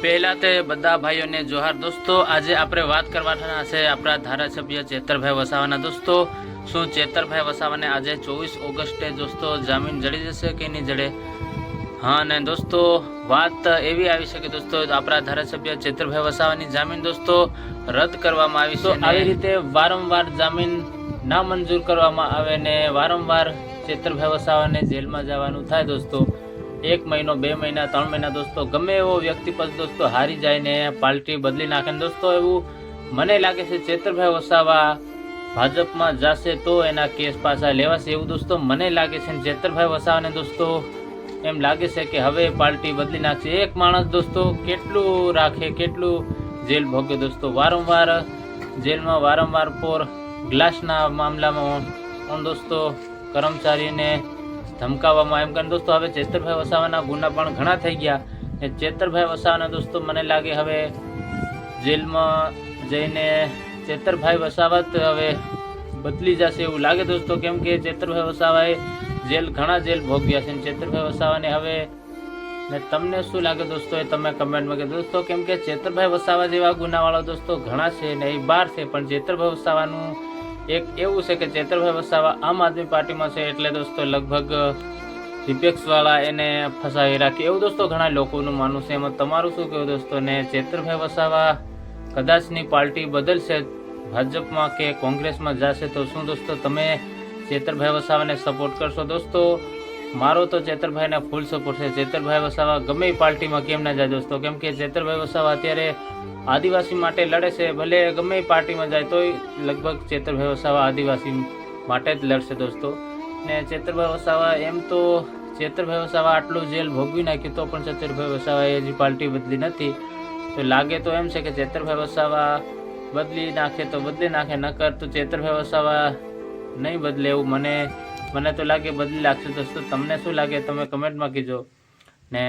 પહેલા તે બધા ભાઈઓને જોહાર દોસ્તો। આજે આપણે વાત કરવાના છે આપણા ધારાસભ્ય ચેતરભાઈ વસાવાના દોસ્તો। શું ચેતરભાઈ વસાવાને આજે 24 ઓગસ્ટે દોસ્તો જામીન જડી જશે કે નહીં જડે? હા ને દોસ્તો વાત એવી આવી છે કે દોસ્તો આપણા ધારાસભ્ય ચેતરભાઈ વસાવાની જામીન દોસ્તો રદ કરવામાં આવી છે। આવી રીતે વારંવાર જામીન ના મંજૂર કરવામાં આવે ને વારંવાર ચેતરભાઈ વસાવાને જેલમાં જવાનું થાય દોસ્તો। 1 મહિનો 2 મહિના 3 મહિના દોસ્તો ગમે એવો વ્યક્તિ પછી દોસ્તો હારી જાય ને પાર્ટી બદલી નાખે ને દોસ્તો એવું મને લાગે છે ચેતરભાઈ વસાવા ભાજપમાં જશે તો એના કેસ પાછા લેવાશે એવું દોસ્તો મને લાગે છે। ચેતરભાઈ વસાવાને દોસ્તો એમ લાગે છે કે હવે પાર્ટી બદલી નાખશે। એક માણસ દોસ્તો કેટલું રાખે કેટલું જેલ ભોગે દોસ્તો। વારંવાર જેલમાં વારંવાર પોર ગ્લાસના મામલામાં દોસ્તો કર્મચારીને ધમકાવવામાં એમ કરીને દોસ્તો હવે ચેતરભાઈ વસાવાના ગુના પણ ઘણા થઈ ગયા ને ચેતરભાઈ વસાવાના દોસ્તો મને લાગે હવે જેલમાં જઈને ચેતરભાઈ વસાવા હવે બદલી જશે એવું લાગે દોસ્તો। કેમ કે ચેતરભાઈ વસાવાએ ઘણા જેલ ભોગ્યા છે ચેતરભાઈ વસાવાને હવે ને તમને શું લાગે દોસ્તો એ તમે કમેન્ટમાં કહો દોસ્તો। કેમ કે ચેતરભાઈ વસાવા જેવા ગુનાવાળા દોસ્તો ઘણા છે ને એ બહાર છે પણ ચેતરભાઈ વસાવાનું એક એવું છે કે ચેતરભાઈ વસાવા આમ આદમી પાર્ટીમાં છે એટલે દોસ્તો લગભગ વિપક્ષવાળા એને ફસાવી રાખે એવું દોસ્તો ઘણા લોકોનું માનવું છે। એમાં તમારું શું કહેવું દોસ્તો? ને ચેતરભાઈ વસાવા કદાચની પાર્ટી બદલશે ભાજપમાં કે કોંગ્રેસમાં જશે તો શું દોસ્તો તમે ચેતરભાઈ વસાવાને સપોર્ટ કરશો? દોસ્તો મારો તો ચેતરભાઈને ફૂલ સપોર્ટ છે। ચેતરભાઈ વસાવા ગમે પાર્ટીમાં કેમ ના જાય દોસ્તો? કેમ કે ચેતરભાઈ વસાવા અત્યારે આદિવાસી માટે લડે છે। ભલે ગમે પાર્ટીમાં જાય તોય લગભગ ચેતરભાઈ વસાવા આદિવાસી માટે જ લડશે દોસ્તો। ને ચેતરભાઈ વસાવા એમ તો ચેતરભાઈ વસાવા આટલું જેલ ભોગવી નાખ્યું તો પણ ચેતરભાઈ વસાવાએ હજી પાર્ટી બદલી નથી તો લાગે તો એમ છે કે ચેતરભાઈ વસાવા બદલી નાખે તો બદલી નાખે નકર તો ચેતરભાઈ વસાવા નહીં બદલે એવું મને તો લાગે બદલી નાખશે દોસ્તો। તમને શું લાગે તમે કમેન્ટમાં કીજો ને